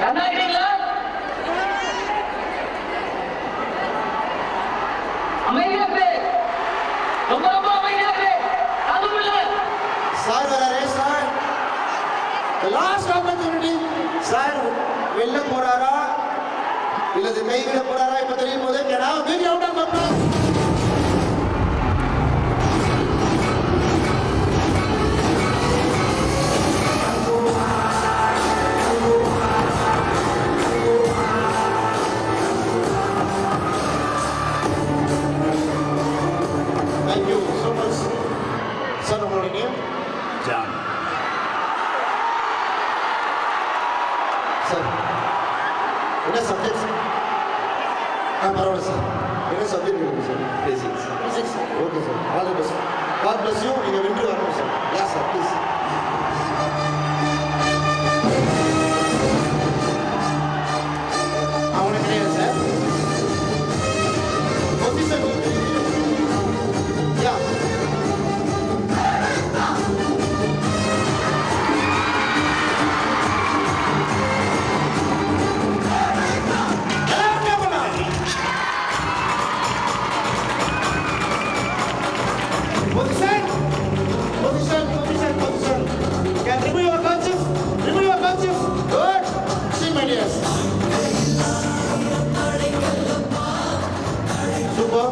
கண்ணாடிங்களா அமைதியாக்கு ரொம்ப ரொம்ப அமைதியாக்கு அதுக்குள்ள சார் வராரே சார் லாஸ்ட் ஆப்பர்ச்சுனிட்டி சார் வெளில போறாரா இல்லது கைவிட போறாரா இப்ப தெரியும் போது கேடா வீடியோ அவுட் ஆஃப் கப்ளா Thank you so much. Sir, உங்களுடைய நேம்? John. Sir, என்ன சப்ஜெக்ட் சார்? பரவாயில்ல சார். என்ன சப்ஜெக்ட் இருக்கு sir? Physics. Physics. Okay sir. All the best. God bless you. நீங்க வென்று வரணும் சார். Yes sir, please. அவனுக்கு கிடையாது sir. Position. Yeah. Position. Can remove your conscience. Good. See my dears. Super.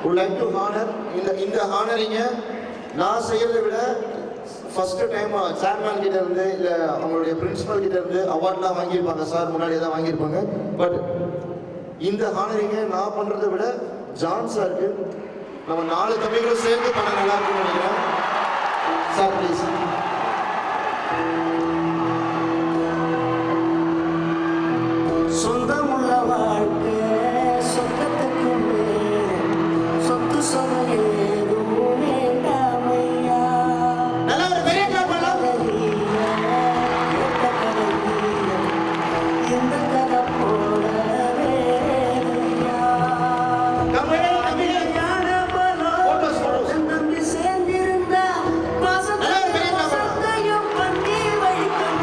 Would like to honor இந்த ஹானரிங்க நான் செய்யறதை விட first time chairman கிட்ட இருந்து இல்ல அவங்களுடைய பிரின்சிபல் கிட்ட இருந்து அவார்ட்லாம் வாங்கியிருப்பாங்க சார் முன்னாடியே தான் வாங்கியிருப்பாங்க பட் இந்த ஹானரிங்க நான் பண்றதை விட ஜான் சாருக்கு நம்ம 4 தம்பிகளும் சேர்ந்து பண்ண நல்லா இருக்கும்னு நினைக்கிறேன் சார் ப்ளீஸ் சொந்தமுள்ள வாழ்க்கை சொந்தத்துக்கு சொத்து சொன்ன வேண்டாமையா நல்லா ஒரு பெரிய கிளாப் பண்ணலாம் இந்த கதை போல நம்பி சேர்ந்திருந்தா சந்தையும் பண்ணி வைக்கணும்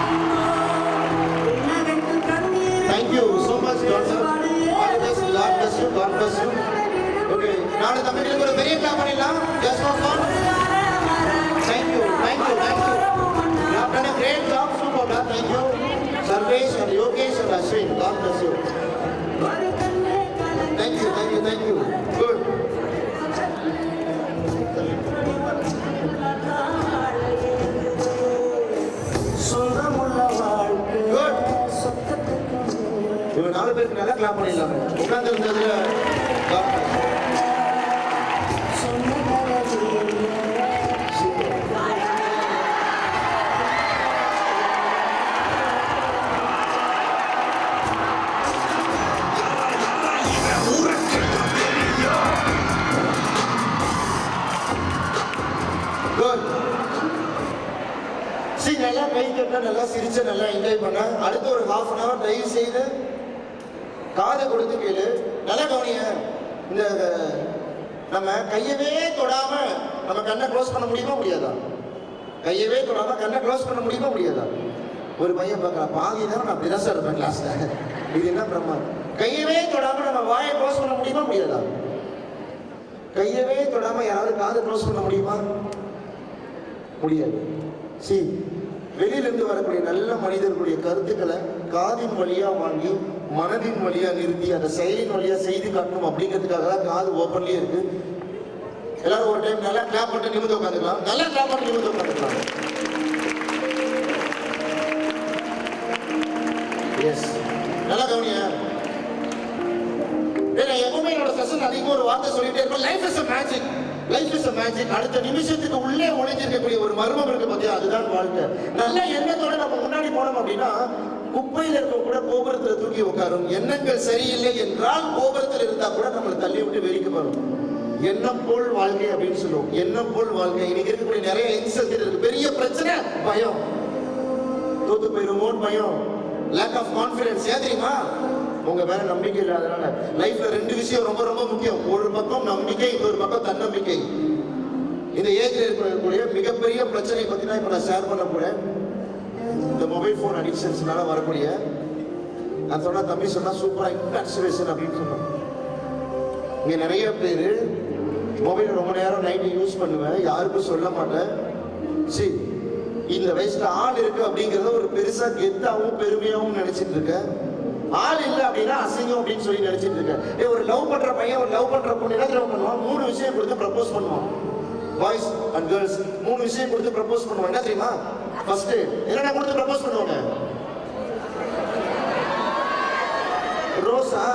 கண்ணீர் Thank you so much God sir all the best God bless you okay நாளை தம்பிகளுக்கு ஒரு பெரிய கிளாப் பண்ணிடலாம் just for fun thank you you have done a great job super God thank you Sarvesh and Yogesh and Ashwin God bless you thank you good சொந்தமுள்ள வாழ்க்கை Good. சொந்தத்துக்கு இவங்க 4 பேருக்கு நல்லா clap பண்ணிடலாம் உட்கார்ந்து இருந்ததுல God bless you. Good. See, நல்லா கை தட்ட நல்லா சிரிச்சு நல்லா என்ஜாய் பண்ண அடுத்த ஒரு half an hour தயவு செய்து காதை கொடுத்து கேளு நல்லா கவனிய இந்த நம்ம கையவே தொடாம நம்ம கண்ணை க்ளோஸ் பண்ண முடியுமா முடியாதா கையவே தொடாம கண்ணை க்ளோஸ் பண்ண முடியுமா முடியாதா ஒரு பையன் பார்க்கலாம் பாதி தான் நான் அப்படிதான் சார் இருப்பேன் கிளாஸ்ல இது என்ன பிரம்மா கையவே தொடாம நம்ம வாயை க்ளோஸ் பண்ண முடியுமா முடியாதா கையவே தொடாம யாராவது காதை க்ளோஸ் பண்ண முடியுமா முடியாது சி வெளியிலிருந்து வரக்கூடிய நல்ல மனிதர்களுடைய கருத்துக்களை காதின் வழியா வாங்கி மனதின் வழியா நிறுத்தி அந்த செயலின் வழியா செய்து காட்டணும் அப்படிங்கிறதுக்காக தான் காது ஓப்பன்லயே இருக்கு எல்லாரும் ஒரு டைம் நல்லா கிளாப் பண்ணிட்டு நிமிர்ந்து உட்காந்துக்கலாம் நல்லா கிளாப் பண்ணி நிமிர்ந்து உட்காந்துக்கலாம் எஸ் நல்லா கவனியா எப்பவுமே என்னோட செஷன் அதிகமாக ஒரு வார்த்தை சொல்லிட்டே இருப்பேன் லைஃப் இஸ் a மேஜிக் அடுத்த நிமிஷத்துக்கு உள்ளே ஒளிஞ்சிருக்கக்கூடிய ஒரு மர்மம் இருக்கு பார்த்தியா அதுதான் வாழ்க்கை நல்ல எண்ணத்தோட நம்ம முன்னாடி போனோம் அப்படின்னா குப்பையில் இருக்க கூட கோபுரத்தில் தூக்கி உட்காரும் எண்ணங்கள் சரியில்லை என்றால் கோபுரத்தில் இருந்தா கூட நம்மளை தள்ளி விட்டு வெறிக்க வரும் எண்ணம் போல் வாழ்க்கை அப்படின்னு சொல்லுவோம் எண்ணம் போல் வாழ்க்கை இன்னைக்கு இருக்கக்கூடிய நிறைய இன்சல்ட் இருக்கு பெரிய பிரச்சனை பயம் தோத்து போயிருமோன்னு பயம் லேக் ஆஃப் கான்ஃபிடன்ஸ் ஏன் தெரியுமா உங்க மேல நம்பிக்கை இல்லாதனால லைஃப்ல 2 விஷயம் ரொம்ப ரொம்ப முக்கியம் ஒரு பக்கம் நம்பிக்கை இன்னொரு பக்கம் தன்னம்பிக்கை இந்த ஏஜ்ல இருக்கக்கூடிய மிகப்பெரிய மிகப்பெரிய பிரச்சனை பத்தி தான் இப்ப நான் ஷேர் பண்ண போறேன். இந்த மொபைல் போன் அடிக்ஷன்ஸ்னால வரக்கூடிய, நான் சொன்னா தம்பி சொன்னா சூப்பரா இன்ஃபாக்சுவேஷன் அப்படின்னு சொன்னோம். இங்க நிறைய பேர் மொபைல் ரொம்ப நேரம் நைட்டு யூஸ் பண்ணுவேன், யாருக்கும் சொல்ல மாட்டேன். சரி, இந்த வயசுல ஆள் இருக்கு அப்படிங்கறத ஒரு பெருசா கெத்தாவும் பெருமையாவும் நினைச்சிட்டு இருக்கேன். ஆள் இல்லை அப்படின்னா அசிங்கம் அப்படின்னு சொல்லி நினைச்சிட்டு இருக்கேன். ஒரு லவ் பண்ற பையன் ஒரு லவ் பண்ற பொண்ணு என்ன தெரியும் பண்ணுவான்? 3 விஷயம் கொடுத்து ப்ரப்போஸ் பண்ணுவான். பாய்ஸ் அண்ட் கேர்ள்ஸ் 3 விஷயம் கொடுத்து ப்ரப்போஸ் பண்ணுவான். என்ன தெரியுமா? ஃபர்ஸ்ட் என்னென்ன கொடுத்து ப்ரப்போஸ் பண்ணுவாங்க? ரோஸா?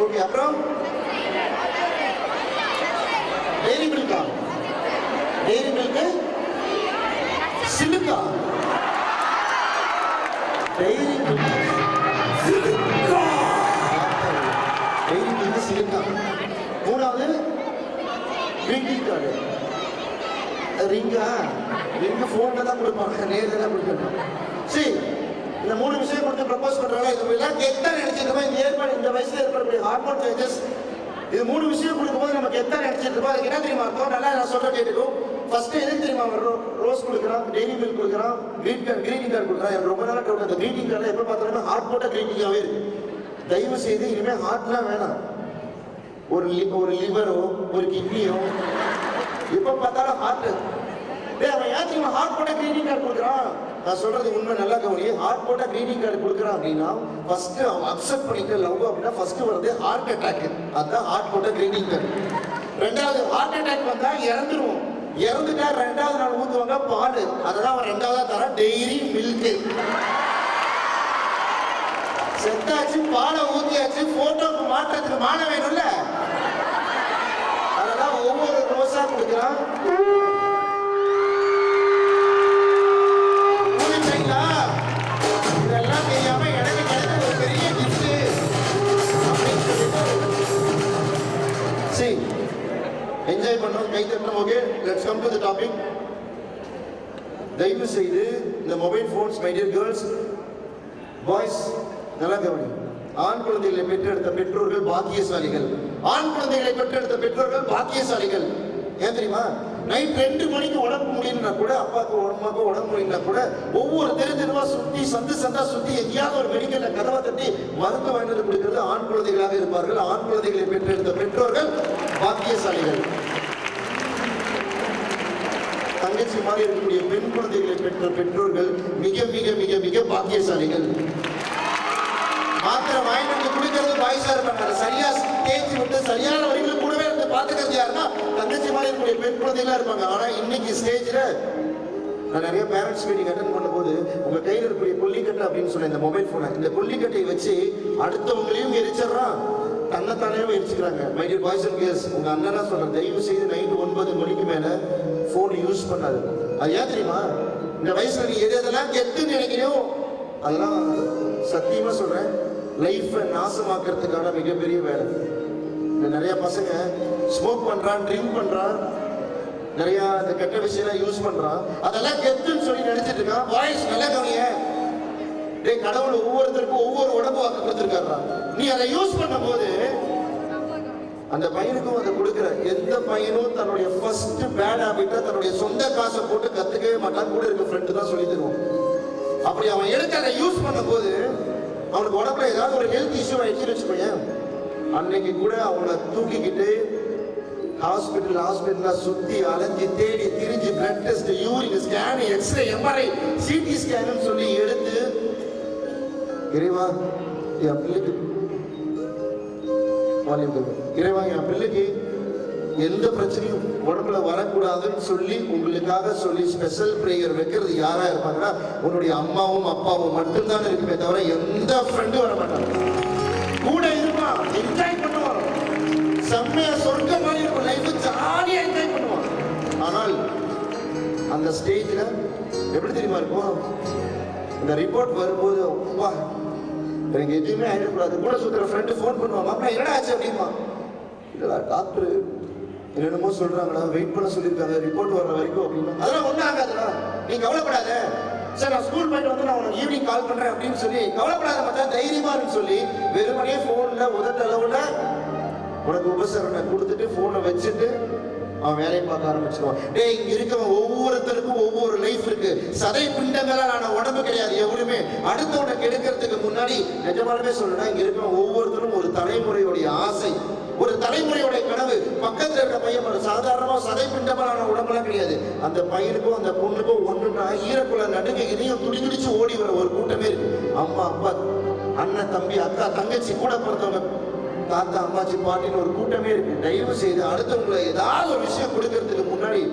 ஓகே. அப்புறம் டெய்ரி மில்கா? டெய்ரி மில்க் சிலுக்கா? டெய்ரி மில்க் சிலுக்கா? டெய்ரி மில்க் சிலுக்கா. மூணாவது கிரீட்டிங் கார்டு. ரிங்கா? ரிங்கு போன்ல தான் கொடுப்பாங்க, நேர்ல தான் கொடுக்கணும். சரி, இந்த 3 விஷயம் கொடுத்து ப்ரப்போஸ் பண்றாங்க. இது எல்லாம் கெத்தா நினைச்சிருக்கோம். இந்த ஏற்பாடு இந்த வயசுல ஏற்படக்கூடிய ஹார்மோன் சேஞ்சஸ், இது 3 விஷயம் கொடுக்கும்போது நமக்கு கெத்தா நினைச்சிருக்கோம். அதுக்கு என்ன தெரியுமா அர்த்தம்? நல்லா நான் சொல்ற கேட்டுக்கும். ஃபர்ஸ்ட் எதுக்கு தெரியுமா வரும்? ரோஸ் கொடுக்குறான், டெய்ரி மில்க் கொடுக்குறான், கிரீட்டிங் கார்டு கொடுக்குறான். எனக்கு ரொம்ப நாளா டவுட், அந்த கிரீட்டிங் கார்டில் எப்போ பார்த்தாலுமே ஹார்ட் போட்ட கிரீட்டிங்காகவே இருக்கு. தயவு செய்து இனிமே ஹார்ட்லாம் வேணாம். ஒரு லிவரோ ஒரு கிட்னியோ எப்போ பார்த்தாலும் ஹார்ட். அவன் ஏன் தெரியுமா ஹார்ட் போட்ட கிரீட்டிங் கார்டு கொடுக்குறான்? நான் சொல்றது உண்மை, நல்லா கவனி. ஹார்ட் போட்ட கிரீட்டிங் கார்டு கொடுக்குறான் அப்படின்னா ஃபர்ஸ்ட் அவன் அக்செப்ட் பண்ணிக்க லவ் அப்படின்னா ஃபர்ஸ்ட் வருது ஹார்ட் அட்டாக். அதுதான் ஹார்ட் போட்ட கிரீட்டிங் கார்டு. ரெண்டாவது ஹார்ட் அட்டாக் வந்தா இறந்துருவோம். இறந்துட்டா 2வது நாள் ஊத்துவாங்க பால். அதெல்லாம் அவன் 2வதா தர டெய்ரி மில்க். செத்தாச்சு, பாலை ஊத்தியாச்சு, போட்டோக்கு மாற்றத்துக்கு மான வேணும்ல. அதெல்லாம் ஒவ்வொரு ரோஸா கொடுக்குறான். இதெல்லாம் தெரியாம எனக்கு கிடைத்த ஒரு பெரிய கிஃப்ட் அப்படின்னு சொல்லிட்டு சரி என்ஜாய் பண்ணோம், கை தட்டணும். Okay, let's come to the topic. தயவு செய்து இந்த mobile phones, my dear girls, boys, நல்லா கவனி. ஆண் குழந்தைகளை பெற்றெடுத்த பெற்றோர்கள் பாக்கியசாலிகள். ஆண் குழந்தைகளை பெற்றெடுத்த பெற்றோர்கள் பாக்கியசாலிகள். ஏன் தெரியுமா? நைட் 2 மணிக்கு உடம்பு முடியலன்னா கூட, அப்பாவுக்கு அம்மாவுக்கு உடம்பு முடியலன்னா கூட, ஒவ்வொரு தெருவா சுத்தி சந்தா சுத்தி எங்கேயாவது ஒரு மெடிக்கல்ல கதவை தட்டி மருந்து வாங்கிட்டு கொடுக்கிறது ஆண் குழந்தைகளாக இருப்பார்கள். ஆண் குழந்தைகளை பெற்றெடுத்த பெற்றோர்கள் பாக்கியசாலிகள். தங்கச்சி மாதிரி இருக்கக்கூடிய பெண் குழந்தைகளை பெற்ற பெற்றோர்கள் மிக மிக மிக மிக பாக்கியசாலிகள். மாத்திரை வாங்கிட்டு குடிக்கிறது பாய்ஸா இருப்பாங்க. சரியா தேய்ச்சி விட்டு சரியான வழிகள் கூடவே இருந்து பாத்துக்கிறது யாருன்னா தங்கச்சி மாதிரி இருக்கக்கூடிய பெண் குழந்தைகளா இருப்பாங்க. ஆனா இன்னைக்கு ஸ்டேஜ்ல நான் நிறைய பேரண்ட்ஸ் மீட்டிங் அட்டென்ட் பண்ணும்போது, உங்க கையில் இருக்கக்கூடிய கொல்லிக்கட்டை அப்படின்னு சொன்ன இந்த மொபைல் போனை, இந்த கொல்லிக்கட்டை வச்சு அடுத்தவங்களையும் எரிச்சிடறான், தன்னைத்தானே எரிச்சுக்கிறாங்க. My dear boys and girls, உங்க அண்ணனா சொல்றேன், தயவு செய்து நைட்டு 9 மணிக்கு மேல போன் யூஸ் பண்ணாது. அது ஏன் தெரியுமா? இந்த வயசுல நீ எதெல்லாம் கெத்துன்னு நினைக்கிறியோ அதெல்லாம் சத்தியமா சொல்றேன், லைஃபை நாசமாக்குறதுக்கான மிகப்பெரிய வேலை. நிறைய பசங்க ஸ்மோக் பண்றான், ட்ரிங்க் பண்றான், நிறைய அந்த கெட்ட விஷயம் யூஸ் பண்றான், அதெல்லாம் கெத்துன்னு சொல்லி நினைச்சிட்டு இருக்கான். வாய்ஸ் நல்ல கவனிய, டேய், கடவுள் ஒவ்வொருத்தருக்கும் ஒவ்வொரு உடம்பு வாக்கு கொடுத்துருக்காரா. நீ அதை யூஸ் பண்ணும் போது அந்த பையனுக்கும் அதை கொடுக்குற. எந்த பையனும் தன்னுடைய ஃபர்ஸ்ட் பேட் ஹாபிட்டா தன்னுடைய சொந்த காசை போட்டு கத்துக்கவே மாட்டான், கூட இருக்க ஃப்ரெண்டு தான் சொல்லி தருவோம். அப்படி அவன் எடுத்து அதை யூஸ் பண்ணும் போது அவனுக்கு உடம்புல ஏதாவது ஒரு ஹெல்த் இஷ்யூ ஆயிடுச்சுன்னு வச்சுக்கோங்க, அன்னைக்கு கூட அவனை தூக்கிக்கிட்டு ஹாஸ்பிட்டல் சுத்தி அலைஞ்சி தேடி திரிஞ்சு blood test, urine scan, x ray, MRI, CT scan சொல்லி எடுத்து, இறைவா என் பிள்ளைக்கு இறைவா என் பிள்ளைக்கு எந்த பிரச்சனையும் உடம்புல வரக்கூடாதுன்னு சொல்லி உங்களுக்காக சொல்லி ஸ்பெஷல் பிரேயர் வைக்கிறது யாரா இருப்பாங்கன்னா உன்னுடைய அம்மாவும் அப்பாவும் மட்டும்தான் இருக்குமே தவிர எந்த ஃப்ரெண்டும் வர மாட்டாங்க. கூட இருப்பான், என்ஜாய் பண்ணுவான், செம்மையா சொர்க்க மாதிரி இருக்கும், லைஃப் ஜாலியா என்ஜாய் பண்ணுவான். ஆனால் அந்த ஸ்டேஜ்ல எப்படி தெரியுமா இருக்கும்? இந்த ரிப்போர்ட் வரும்போது அப்பா எனக்கு எதுவுமே ஆயிடக்கூடாது. கூட சுத்துற ஃப்ரெண்டு ஃபோன் பண்ணுவாங்க, அப்புறம் என்னடா ஆச்சு அப்படிமா, இல்லடா டாக்டர் என்னென்னமோ சொல்றாங்களா, வெயிட் பண்ண சொல்லியிருக்காங்க ரிப்போர்ட் வர்ற வரைக்கும் அப்படின்னா. அதெல்லாம் ஒன்றும் ஆகாதுடா, நீ கவலைப்படாத, சார் நான் ஸ்கூல் போயிட்டு வந்து நான் உனக்கு ஈவினிங் கால் பண்றேன் அப்படின்னு சொல்லி, கவலைப்படாத மச்சான் தைரியமா இருக்கு சொல்லி வெறுமனே போன்ல உதட்டளவுல உனக்கு உபசரணை கொடுத்துட்டு போனை வச்சுட்டு அவன் வேலையை பார்க்க ஆரம்பிச்சிருவான். டேய், இங்க இருக்கவன் ஒவ்வொருத்தருக்கும் ஒவ்வொரு லைஃப் இருக்கு. சதை பிண்டங்களால் ஆன உடம்பு கிடையாது எவருமே. அடுத்தவனை கெடுக்கிறதுக்கு முன்னாடி நிஜமாலுமே சொல்லணும்னா இங்க இருக்கவன் ஒவ்வொருத்தரும் ஒரு தலைமுறையுடைய ஆசை, ஒரு தலைமுறையோட கனவு. பக்கத்துல இருக்க பையன் ஒரு சாதாரணமா சதை பிண்டமான உடம்பெல்லாம் கிடையாது. அந்த பையனுக்கும் அந்த பொண்ணுக்கும் ஒண்ணுன்னா ஈரக்குள்ள நடுங்க இதையும் துடி துடிச்சு ஓடி வர ஒரு கூட்டமே இருக்கு. அம்மா அப்பா அண்ணன் தம்பி அக்கா தங்கச்சி கூட பிறந்தவங்க தாத்தா அம்மாச்சி பாட்டின்னு ஒரு கூட்டமே இருக்கு. தயவு செய்து அடுத்தவங்களை ஏதாவது ஒரு விஷயம் கொடுக்கறதுக்கு முன்னாடி,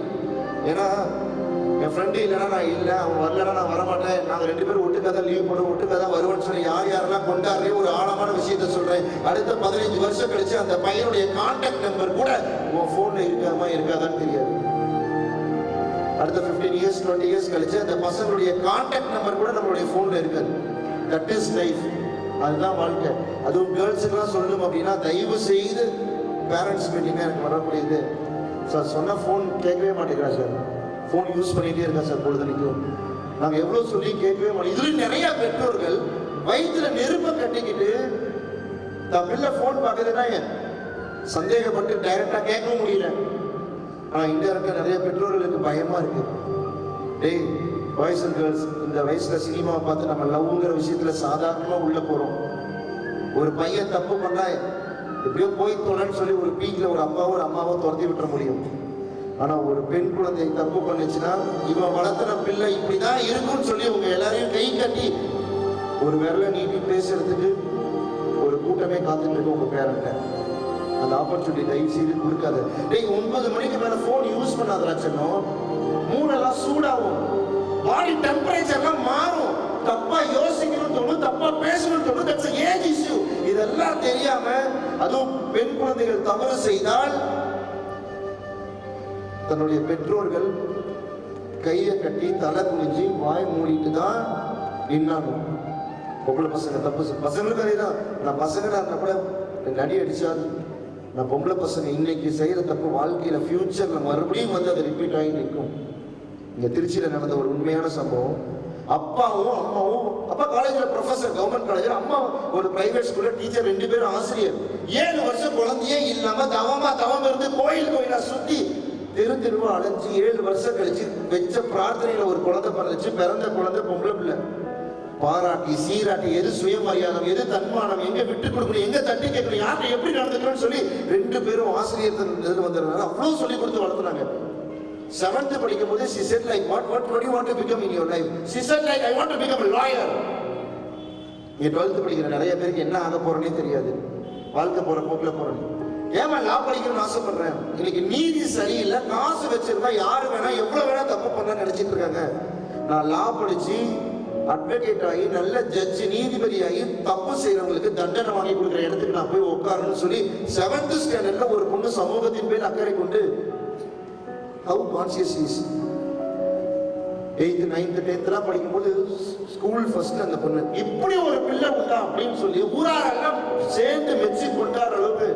ஏன்னா என் ஃப்ரெண்டு இல்லைன்னா நான் இல்லை, அவன் வரலன்னா நான் வரமாட்டேன், நாங்கள் 2 பேரும் ஒட்டுக்காக தான் லீவ் போடுவோம், ஒட்டுக்காக தான் வருவோம்னு சொல்லி யார் யாரெல்லாம் கொண்டாடுறே ஒரு ஆழமான விஷயத்த சொல்றேன். அடுத்த 15 வருஷம் கழிச்சு அந்த பையனுடைய கான்டாக்ட் நம்பர் கூட உன் போன்ல இருக்காமா இருக்காதான்னு தெரியாது. அடுத்த 15 இயர்ஸ் 20 இயர்ஸ் கழிச்சு அந்த பசங்களுடைய கான்டாக்ட் நம்பர் கூட நம்மளுடைய போன்ல இருக்காது. That is life. அதுதான் வாழ்க்கை. அதுவும் கேர்ள்ஸுக்கெல்லாம் சொல்லணும் அப்படின்னா தயவு செய்து பேரண்ட்ஸ் மீட்டிங்காக எனக்கு வரக்கூடியது. சார் சொன்ன ஃபோன் கேட்கவே மாட்டேங்கிறா சார், ஃபோன் யூஸ் பண்ணிகிட்டே இருக்கா சார் பொழுதுனைக்கும். நாங்கள் எவ்வளோ சொல்லி கேட்கவே மாட்டோம். இதுலேயும் நிறைய பெற்றோர்கள் வயிற்றுல நெருப்பை கட்டிக்கிட்டு தான் பிள்ளை ஃபோன் பார்க்குதுன்னா சந்தேகப்பட்டு டைரக்டாக கேட்கவும் முடியல. ஆனால் இன்டெரக்டாக நிறைய பெற்றோர்களுக்கு பயமாக இருக்கு. டேய், பாய்ஸ் அண்ட் கேர்ள்ஸ், இந்த வயசுல சினிமாவை பார்த்து நம்ம லவ்ங்கிற விஷயத்துல சாதாரணமாக உள்ள போகிறோம். ஒரு பையன் தப்பு பண்ணா எப்படியோ போய் தொலைன்னு சொல்லி ஒரு பீக்ல ஒரு அப்பாவோ ஒரு அம்மாவோ துரத்தி விட்டுற முடியும். ஆனா ஒரு பெண் குழந்தை தப்பு பண்ணுச்சுன்னா இவன் வளர்த்துற பிள்ளை இப்படிதான் இருக்கும்னு சொல்லி உங்க எல்லாரையும் கை கட்டி ஒரு விரலை நீட்டி பேசுறதுக்கு ஒரு கூட்டமே காத்துட்டு இருக்கு உங்க பேரண்ட. அந்த ஆப்பர்ச்சுனிட்டி தயவு செய்து கொடுக்காது. டேய், 9 மணிக்கு மேல போன் யூஸ் பண்ணாத சொன்னோம். மூளெல்லாம் சூடாகும், பாடி டெம்பரேச்சர்லாம் மாறும், தப்பா யோசிக்கணும்னு தோணும், தப்பா பேசணும்னு தோணும். That's age issue. இதெல்லாம் தெரியாம அதுவும் பெண் குழந்தைகள் தவறு செய்தால் தன்னுடைய பெற்றோர்கள் கையை கட்டி தலை குனிஞ்சு வாய் மூடிட்டு தான் நின்னாலும். பொம்பளை பசங்க தப்பு பசங்களுக்கு அதேதான். நான் பசங்களா இருந்த கூட நடி அடிச்சால் நான் பொம்பளை பசங்க இன்னைக்கு செய்யற தப்பு வாழ்க்கையில ஃபியூச்சர்ல மறுபடியும் வந்து அதை ரிப்பீட் ஆகி நிற்கும். இங்க திருச்சியில நடந்த ஒரு உண்மையான சம்பவம். அப்பாவும் அம்மாவும், அப்பா காலேஜ்ல ப்ரொஃபசர், கவர்மெண்ட் காலேஜ்ல, அம்மா ஒரு பிரைவேட் ஸ்கூல்ல டீச்சர், 2 பேரும் ஆசிரியர். 7 வருஷம் குழந்தையே இல்லாம தவம் இருந்து கோயிலா சுத்தி தெருவா அலைஞ்சு 7 வருஷம் கழிச்சு வச்ச பிரார்த்தனையில ஒரு குழந்தை பிறந்துச்சு. பிறந்த குழந்தை பொம்பளை பிள்ளை. பாராட்டி சீராட்டி எது சுயமரியாதம், எது தன்மானம், எங்க விட்டு கொடுக்கணும், எங்க தட்டி கேட்கணும், யார்கிட்ட எப்படி நடந்துக்கணும்னு சொல்லி 2 பேரும் ஆசிரியர் வந்ததுனால அவ்வளவு சொல்லி கொடுத்து வளர்த்துனாங்க. 7th படிக்கும் போது she said like what do you want to become in your life? She said like I want to become a lawyer. நீ 12th படிக்கிற நிறைய பேருக்கு என்ன ஆக போறேனே தெரியாது, வாழ்க்கை போற போக்குல போறேன். ஏமா லா படிக்கணும்னு ஆசைப்படுறேன். இன்னைக்கு நீதி சரியில்லை, காசு வச்சிருந்தா யாரு வேணா எவ்வளவு வேணா தப்பு பண்ண நினைச்சிட்டு இருக்காங்க. நான் லா படிச்சு அட்வொகேட் ஆகி நல்ல ஜட்ஜி நீதிபதி ஆகி தப்பு செய்யறவங்களுக்கு தண்டனை வாங்கி கொடுக்குற இடத்துக்கு நான் போய் உட்காரணும்னு சொல்லி 7th ஸ்டாண்டர்ட்ல ஒரு பொண்ணு சமூகத்தின் பேர் அக்கறை கொண்டு how conscious is 8th 9th 10th படிக்கும்போது ஸ்கூல் ஃபர்ஸ்ட் அந்த பொண்ணு. இப்படி ஒரு பிள்ளை உண்டா அப்படின்னு சொல்லி ஊராரெல்லாம் சேர்ந்து மெச்சி கொண்டாடுற அளவுக்கு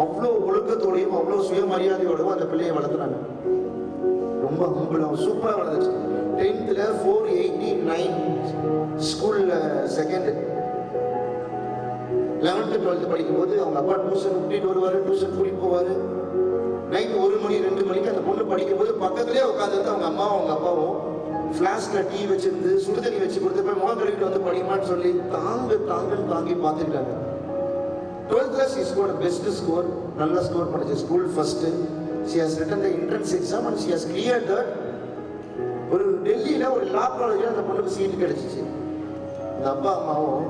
அவ்வளோ ஒழுக்கத்தோடையும் அவ்வளோ சுயமரியாதையோடவும் அந்த பிள்ளையை வளர்த்துனாங்க. ரொம்ப ஹம்பிளா சூப்பரா வளர்ந்துச்சு. 10th 489 ஸ்கூல்ல 2nd. 11th 12th படிக்கும்போது அவங்க அப்பா டியூஷன் கூட்டிட்டு வருவாரு, டியூஷன் கூட்டிட்டு போவாரு. நைட் 1 மணி 2 மணிக்கு அந்த பொண்ணு படிக்கும்போது பக்கத்திலே உட்காந்துருந்து அவங்க அம்மாவும் அவங்க அப்பாவும் ஃபிளாஸ்க்ல டீ வச்சிருந்து சுடுதண்ணி வச்சு கொடுத்து போய் முகம் கழுவிட்டு வந்து படிமான்னு சொல்லி தாங்கி பார்த்துட்டாங்க. 12th she scored best score, நல்ல ஸ்கோர் பண்ணிச்சு, school first. she has written the entrance exam and she has cleared that. ஒரு டெல்லியில ஒரு லா காலேஜ்ல அந்த பொண்ணுக்கு சீட் கிடைச்சிச்சு. அந்த அப்பா அம்மாவும்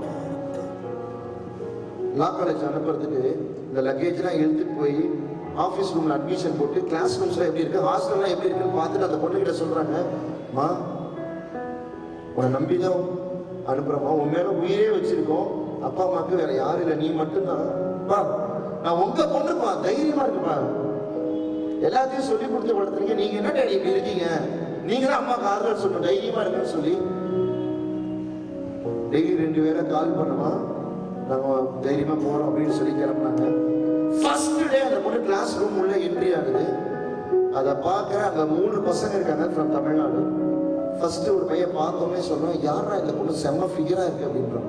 லா காலேஜ் அனுப்புறதுக்கு இந்த லக்கேஜ்லாம் எடுத்துட்டு போய் ஆஃபீஸ் ரூம்ல அட்மிஷன் போட்டு கிளாஸ் ரூம்ஸ்லாம் எப்படி இருக்கு, ஹாஸ்டல்லாம் எப்படி இருக்குன்னு பார்த்துட்டு அந்த பொண்ணு கிட்ட சொல்றாங்க, மா உன்னை நம்பிதான் அனுப்புறமா, உன் மேல உயிரே வச்சிருக்கோம், அப்பா அம்மாவுக்கு வேற யாரும் இல்லை, நீ மட்டும்தான், நான் உங்க பொண்ணுப்பா, தைரியமா இருக்குப்பா, எல்லாத்தையும் சொல்லி கொடுத்து வளர்த்துறீங்க, நீங்க என்ன டேடி இப்படி இருக்கீங்க, நீங்க தான் அம்மாவுக்கு ஆறுதல் சொல்லணும், தைரியமா இருக்குன்னு சொல்லி டெய்லி 2 பேரை கால் பண்ணுமா, நாங்க தைரியமா போறோம் அப்படின்னு சொல்லி கிளம்பினாங்க. ஃபர்ஸ்ட் டே அந்த பொண்ணு கிளாஸ் ரூம் உள்ள என்ட்ரி ஆகுது. அதை பார்க்குற அங்க 3 பசங்க இருக்காங்க ஃப்ரம் தமிழ்நாடு. ஃபர்ஸ்ட் ஒரு பையன் பார்த்தோமே சொன்னோம், யாரா இந்த பொண்ணு செம்ம ஃபிகரா இருக்கு அப்படின்றோம்.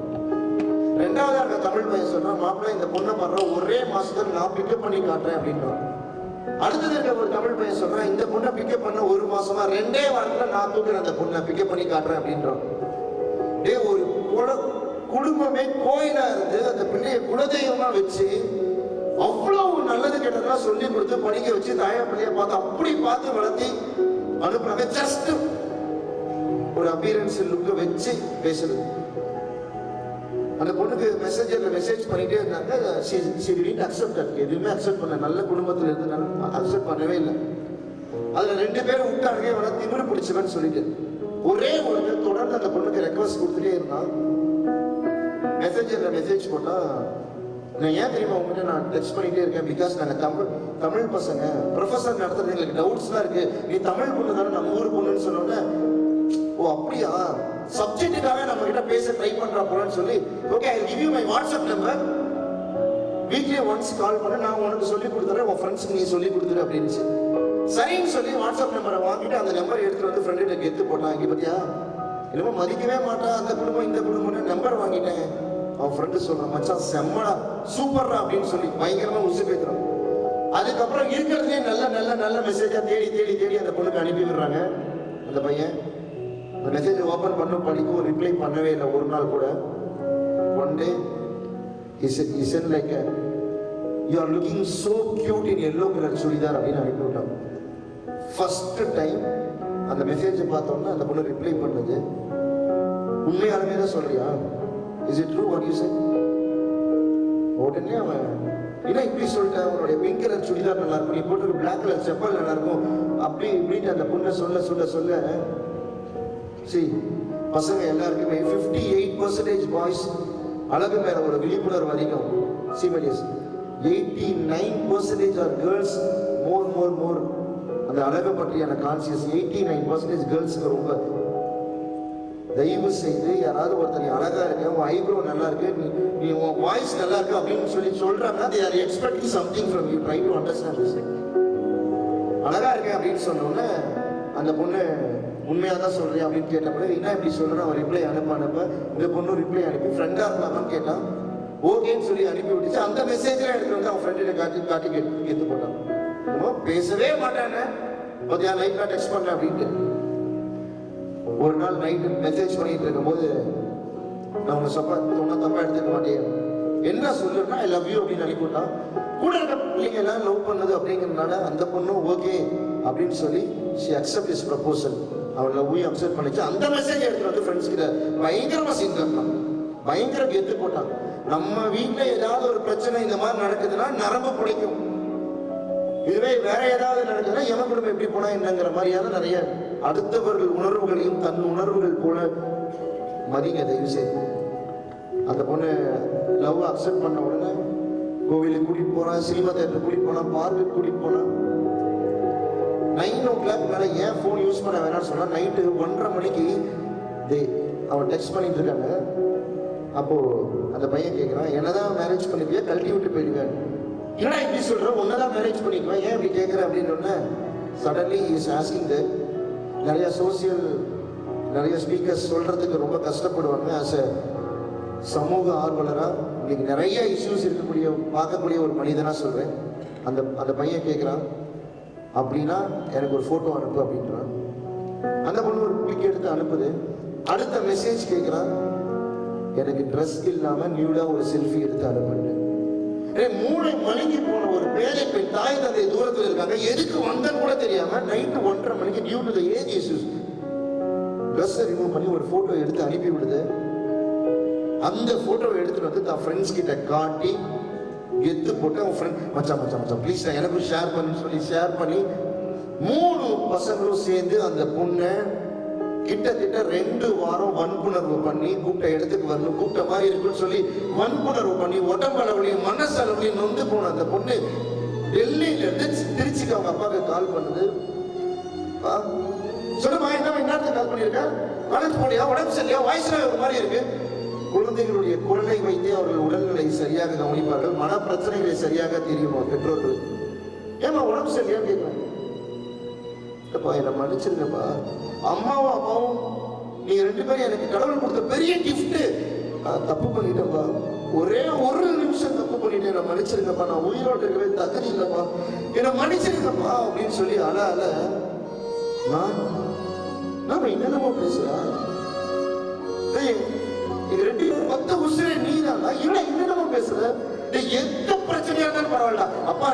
2வதா இருக்க தமிழ் பையன் சொன்னா, மாப்பிள்ள இந்த பொண்ணை பாடுற ஒரே மாசத்துல நான் பிக்கப் பண்ணி காட்டுறேன் அப்படின்றோம். அடுத்தது இருக்க ஒரு தமிழ் பையன் சொல்றான், இந்த பொண்ணை பிக்கப் பண்ண 1 மாசமா 2 வாரத்துல நான் தூக்குறேன் அந்த பொண்ணை பிக்கப் பண்ணி காட்டுறேன் அப்படின்றான். ஒரு குடும்பமே கோயிலா இருந்து அந்த பிள்ளைய குலதெய்வமா வச்சு அவ்வளவு நல்லது கெட்டதெல்லாம் சொல்லி கொடுத்து படிக்க வச்சு தாயா பிள்ளைய பார்த்து அப்படி பார்த்து வளர்த்தி அனுப்புறாங்க. ஜஸ்ட் ஒரு அப்பியரன்ஸ் லுக்க வச்சு பேசுறது. அந்த பொண்ணுக்கு மெசேஜர்ல மெசேஜ் பண்ணிட்டே இருந்தாங்க. எதுவுமே அக்செப்ட் பண்ண, நல்ல குடும்பத்துல இருந்து அக்செப்ட் பண்ணவே இல்லை. அதுல 2 பேரும் விட்டாங்க, இவனை திமிரு பிடிச்சவன்னு சொல்லிட்டு ஒரே ஒரு தொடர்ந்து அந்த பொண்ணுக்கு ரெக்வஸ்ட் கொடுத்துட்டே இருந்தான். மெசேஜர்ல மெசேஜ் போட்டா, நான் ஏன் தெரியுமா உங்ககிட்ட நான் டெக்ஸ்ட் பண்ணிட்டே இருக்கேன், பிகாஸ் நாங்க தமிழ் பசங்க ப்ரொஃபஸர் நடத்துறது எங்களுக்கு டவுட்ஸ்லாம் இருக்கு, நீ தமிழ் பொண்ணு தானே நம்ம ஊர் பொண்ணுன்னு சொன்னோன்னே, ஓ அப்படியா சப்ஜெக்டுக்காக நம்ம கிட்ட பேச ட்ரை பண்றா போலன்னு சொல்லி, okay I give you my WhatsApp number, weekly once கால் பண்ண, நான் உனக்கு சொல்லி கொடுத்துறேன், உன் ஃப்ரெண்ட்ஸுக்கு நீ சொல்லி கொடுத்துரு அப்படின்னு. சரின்னு சொல்லி வாட்ஸ்அப் நம்பரை வாங்கிட்டு அந்த நம்பர் எடுத்துட்டு வந்து ஃப்ரெண்டு கிட்ட கெத்து போட்டான். இங்க பத்தியா என்னமோ மதிக்கவே மாட்டா, அந்த குடும்பம் இந்த குடும்பம்னு நம்பர் வாங்கிட்டேன். அவன் ஃப்ரெண்டு சொல்றான், மச்சான் செம்மடா சூப்பர்ரா அப்படின்னு சொல்லி பயங்கரமா உசு பேத்துறான். அதுக்கப்புறம் இருக்கிறதுலே நல்ல நல்ல நல்ல மெசேஜா தேடி தேடி தேடி அந்த பொண்ணுக்கு அனுப்பி விடுறாங்க. அந்த பையன் அந்த மெசேஜ் ஓபன் பண்ண படிக்கும், ரிப்ளை பண்ணவே இல்லை ஒரு நாள் கூட. One day he said like you are looking so cute in yellow color churidar அப்படின்னு அனுப்பி விட்டான். ஃபர்ஸ்ட் டைம் அந்த மெசேஜை பார்த்தோம்னா அந்த பொண்ணு ரிப்ளை பண்ணது, உண்மையாலுமே தான் சொல்றியா, is it true what you say? உடனே அவன் என்ன இப்படி சொல்லிட்டேன், அவனுடைய பிங்க் கலர் சுடிதார் நல்லா இருக்கும், நீ போட்டு பிளாக் கலர் செப்பல் நல்லா இருக்கும் அப்படி இப்படின்னு அந்த பொண்ணை சொல்ல சொல்ல சொல்ல, சரி பசங்க எல்லாருக்குமே 58% பாய்ஸ் அழகு மேல ஒரு விழிப்புணர்வு அதிகம். சிவலியஸ் 89% ஆர் கேர்ள்ஸ் மோர் அந்த அழகை பற்றியான கான்சியஸ் 89% கேர்ள்ஸுக்கு ரொம்ப. தயவு செய்து யாராவது ஒருத்தர் நீ அழகா இருக்க, உன் ஐப்ரோ நல்லா இருக்கு, நீ உன் வாய்ஸ் நல்லா இருக்கு அப்படின்னு சொல்லி சொல்றாங்கன்னா they are expecting something from you. Try to understand this. அழகா இருக்கேன் அப்படின்னு சொன்னோன்னே அந்த பொண்ணு உண்மையா தான் சொல்றேன் அப்படின்னு கேட்டப்ப என்ன இப்படி சொல்றேன், அவன் ரிப்ளை அனுப்ப இந்த பொண்ணு ரிப்ளை அனுப்பி ஃப்ரெண்டா இருந்தாலும் கேட்டான், ஓகேன்னு சொல்லி அனுப்பி விட்டுச்சு. அந்த மெசேஜ்ல எடுத்து வந்து அவன் ஃப்ரெண்ட காட்டி கேட்டு போட்டான். பேசவே மாட்டானே, பத்தியா லைஃப்ல டெக்ஸ்ட் பண்ண அப்படின்ட்டு. ஒரு நாள் நைட்டு மெசேஜ் பண்ணிட்டு இருக்கும் போது, நான் உங்க சொன்ன தப்பா எடுத்துக்க மாட்டேன், என்ன சொல்லுன்னா ஐ லவ் யூ அப்படின்னு அனுப்பிவிட்டான். கூட இருக்க பிள்ளைங்க எல்லாம் லவ் பண்ணது அப்படிங்கிறதுனால அந்த பொண்ணும் ஓகே அப்படின்னு சொல்லி she accept his proposal. அவன் லவ்வையும் அக்செப்ட் பண்ணிச்சு. அந்த மெசேஜ் எடுத்துட்டு வந்து ஃப்ரெண்ட்ஸ் கிட்ட பயங்கரமா சீன் பண்ணான், பயங்கர கெத்து போட்டான். நம்ம வீட்டுல ஏதாவது ஒரு பிரச்சனை இந்த மாதிரி நடக்குதுன்னா நரம்பு பிடிக்கும், இதுவே வேற ஏதாவது நடக்குதுன்னா எவன் குடும்பம் எப்படி போனா என்னங்கிற மாதிரியான நிறைய அடுத்தவர்கள் உணர்வுகளையும் தன் உணர்வுகள் போல மதிங்க தயவு செய்து. அந்த பொண்ணு லவ் அக்செப்ட் பண்ண உடனே கோவிலுக்கு கூட்டிட்டு போறான், சினிமா தேட்டர் கூட்டிட்டு போனான், பார்க்குக்கு கூட்டிட்டு போனான். 9 o'clock மேல ஏன் போன் யூஸ் பண்ண வேணாம்னு சொன்னா, நைட்டு 1:30 மணிக்கு அவன் டெக்ஸ்ட் பண்ணிட்டு இருக்காங்க. அப்போ அந்த பையன் கேட்கிறான், என்னதான் மேரேஜ் பண்ணிப்பியா, கழட்டி விட்டு போயிடுவேன். என்னடா இப்படி சொல்ற, உன்னதான் மேரேஜ் பண்ணிக்குவேன், ஏன் இப்படி கேட்கிற அப்படின்னு. Suddenly is asking that. நிறைய ஸ்பீக்கர்ஸ் சொல்றதுக்கு ரொம்ப கஷ்டப்படுவாங்க. ஆஸ் அ சமூக ஆர்வலரா இன்னைக்கு நிறைய இஷ்யூஸ் இருக்கக்கூடிய பார்க்கக்கூடிய ஒரு மனிதனா சொல்றேன். அந்த பையன் கேட்கிறான், அப்படின்னா எனக்கு ஒரு போட்டோ அனுப்பு அப்படின்றான். அந்த பொண்ணு ஒரு பிக் எடுத்து அனுப்புது. அடுத்த மெசேஜ் கேட்கிறான், எனக்கு ட்ரெஸ் இல்லாம நியூடா ஒரு செல்ஃபி எடுத்து அனுப்புன்னு. 3 மணிக்கு போன ஒரு பேரை பெண் தாய் தந்தை தூரத்தில் இருக்காங்க, எதுக்கு வந்தன்னு கூட தெரியாம நைட்டு 1:30 மணிக்கு due to the age issues dress remove பண்ணி ஒரு போட்டோ எடுத்து அனுப்பி விடுது. அந்த போட்டோவை எடுத்துட்டு வந்து தான் ஃப்ரெண்ட்ஸ் கிட்ட காட்டி கெத்து போட்டு அவன் ஃப்ரெண்ட் மச்சான் ப்ளீஸ் எனக்கும் ஷேர் பண்ணி சொல்லி ஷேர் பண்ணி 3 பசங்களும் சேர்ந்து அந்த பொண்ணை கிட்டத்தட்ட 2 வாரம் வன்புணர்வு பண்ணி கூப்பிட்ட இடத்துக்கு வரணும், கூப்பிட்ட மாதிரி இருக்குன்னு சொல்லி வன்புணர்வு பண்ணி உடம்பளவுலையும் மனசளவுலையும் நொந்து போன அந்த பொண்ணு டெல்லியில இருந்து திருச்சிக்கு அவங்க அப்பாவுக்கு கால் பண்ணுது. சொல்லுமா என்ன கால் பண்ணிருக்க, காலேஜ் போலியா, உடம்பு சரியா, வாய்ஸ்ல ஒரு மாதிரி இருக்கு. குழந்தைகளுடைய குரலை வைத்து அவர்கள் உடல்நிலை சரியாக கவனிப்பார்கள், மன பிரச்சனைகளை சரியாக தெரியுமா பெற்றோர்கள். ஏமா உடம்பு சரியா கேட்கலாம், என்ன மன்னிச்சிருங்கப்பா, அம்மாவும் அப்பாவும் நீங்க 2 பேரும் எனக்கு கடவுள் கொடுத்த பெரிய கிஃப்ட், தப்பு பண்ணிட்டேன்பா, ஒரே ஒரு நிமிஷம் தப்பு பண்ணிட்டு என்னை மன்னிச்சிருங்கப்பா, நான் உயிரோடு இருக்கவே தகுதி இல்லைப்பா, என்னை மன்னிச்சிருங்கப்பா அப்படின்னு சொல்லி அல நாம என்னென்னமோ பேசுறேன். இது ரெண்டு மொத்த உசுரே நீதான், என்னென்னமோ பேசுற. எந்த பிரச்சனையா இருந்தாலும் பரவாயில்ல, அப்பா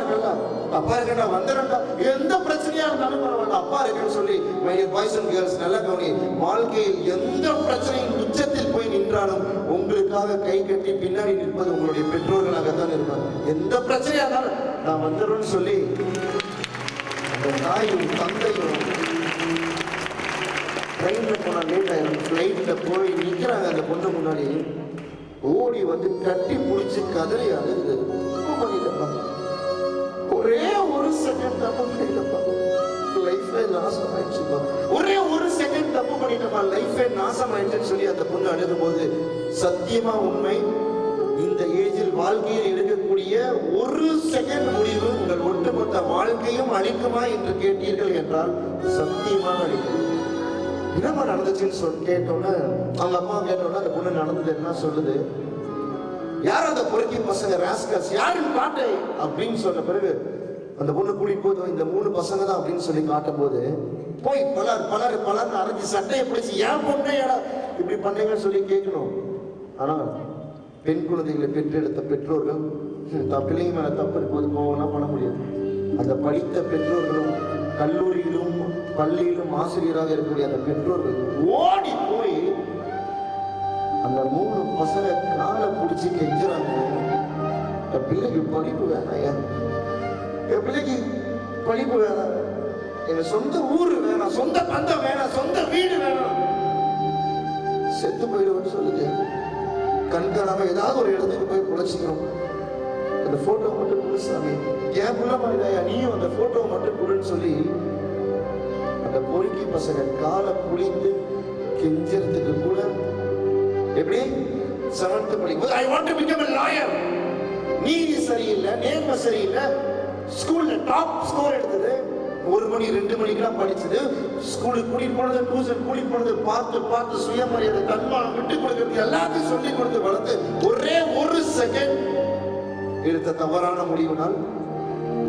இருக்கா வந்துடா, எந்த பிரச்சனையா இருந்தாலும் பரவாயில்ல, அப்பா இருக்குன்னு சொல்லி my dear boys and girls நல்லா கவனி. வாழ்க்கையில் எந்த பிரச்சனையின் உச்சத்தில் போய் நின்றாலும் உங்களுக்காக கை கட்டி பின்னாடி நிற்பது உங்களுடைய பெற்றோர்களாகத்தான் இருப்பாங்க. எந்த பிரச்சனையா இருந்தாலும் நான் வந்துடும்னு சொல்லி அந்த தாயும் தந்தையும் ட்ரெயின்ல போனா லேட் ஆயிரும், ஃப்ளைட்ல போய் நிக்கிறாங்க. அந்த பொண்ணு முன்னாடி ஓடி வந்து கட்டி பிடிச்சி கதறி அழுது, பண்ணிட்டப்பா, ஒரே ஒரு செகண்ட் தப்பு பண்ணிட்டப்பா, லைஃபே நாசம் ஆயிடுச்சுப்பா, ஒரே ஒரு செகண்ட் தப்பு பண்ணிட்டப்பா, லைஃபே நாசம் ஆயிடுச்சுன்னு சொல்லி அந்த பொண்ணு அழுகும் போது சத்தியமா உண்மை, இந்த ஏஜில் வாழ்க்கையில் எடுக்கக்கூடிய ஒரு செகண்ட் முடிவு உங்கள் ஒட்டுமொத்த வாழ்க்கையும் அழிக்குமா என்று கேட்டீர்கள் என்றால் சத்தியமாக அழிக்கும். என்னம்மா நடந்துச்சுன்னு சொல்லி கேட்டோன்னே அவங்க அம்மா கேட்டோன்னா அந்த பொண்ணு நடந்தது என்ன சொல்லுது, யார் அந்த பொறுக்கி பசங்க ராஸ்கல்ஸ் யாருன்னு காட்டு அப்படின்னு சொன்ன பிறகு அந்த பொண்ணு கூட்டிட்டு போதும் இந்த 3 பசங்க தான் அப்படின்னு சொல்லி காட்டும் போது போய் பலர் அரைஞ்சி சட்டையை பிடிச்சி ஏன் பொண்ணையடா இப்படி பண்ணீங்கன்னு சொல்லி கேட்கணும். ஆனா பெண் குழந்தைகளை பெற்றெடுத்த பெற்றோர்கள் பிள்ளைங்க மேல தப்பு இருக்கும்போது போகனா பண்ண முடியாது. அந்த படித்த பெற்றோர்களும் கல்லூரியிலும் பள்ளியிலும் ஆசிரியராக இருக்கக்கூடிய அந்த பெற்றோர்கள் ஓடி போய் அந்த 3 பசங்க காலை பிடிச்சி கெஞ்சுறாங்க, என் பிள்ளைக்கு படிப்பு வேணாம், என் பிள்ளைக்கு படிப்பு வேணாம், எங்க சொந்த ஊரு வேணாம், சொந்த பந்தம் வேணாம், சொந்த வீடு வேணாம், செத்து போயிடுவோம்னு சொல்லுது. கண்காணாம ஏதாவது ஒரு இடத்துக்கு போய் குழைச்சிக்கணும், அந்த போட்டோ மட்டும் கொடு சாமி, என் புள்ள மாதிரிதாயா நீயும் அந்த போட்டோ மட்டும் கொடுன்னு சொல்லி அந்த பொறுக்கி பசங்க காலை புளிந்து கெஞ்சறதுக்கு கூட எப்படி 7th படிக்கும்போது I want to become a lawyer, நீதி சரியில்லை, நேர்மை சரியில்லை, ஸ்கூல்ல டாப் ஸ்கோர் எடுத்தது, 1 மணி 2 மணிக்கெல்லாம் படிச்சது, ஸ்கூலுக்கு கூட்டிட்டு போனது, டியூஷன் கூட்டிட்டு போனது, பார்த்து சுயமரியாதை தன்மானம் விட்டு கொடுக்கறது எல்லாத்தையும் சொல்லி கொடுத்து வளர்த்து ஒரே ஒரு செகண்ட் எடுத்த தவறான முடிவுனால்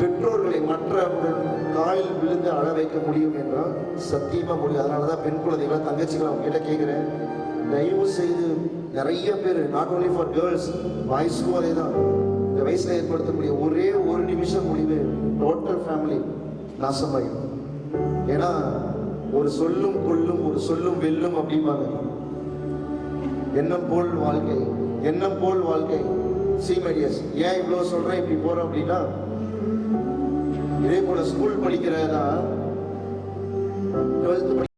பெற்றோர்களை மற்றவர்கள் காலில் விழுந்து அழ வைக்க முடியும் என்றால் சத்தியமா முடியும். அதனாலதான் பெண் குழந்தைகளை தங்கச்சிகளை அவங்க கிட்ட கேட்கிறேன், தயவு செய்து நிறைய பேர் நாட் ஓன்லி ஃபார் கேர்ள்ஸ் பாய்ஸ்க்கும் அதே தான், இந்த வயசுல ஏற்படுத்தக்கூடிய ஒரே ஒரு நிமிஷம் முடிவு டோட்டல் ஃபேமிலி நாசமாயிடும். ஏன்னா ஒரு சொல்லும் கொல்லும் ஒரு சொல்லும் வெல்லும் அப்படிம்பாங்க. எண்ணம் போல் வாழ்க்கை, எண்ணம் போல் வாழ்க்கை. சீமடியஸ் ஏன் இவ்வளவு சொல்றேன் இப்படி போறோம் அப்படின்னா, இதே போல ஸ்கூல் படிக்கிறதா 12th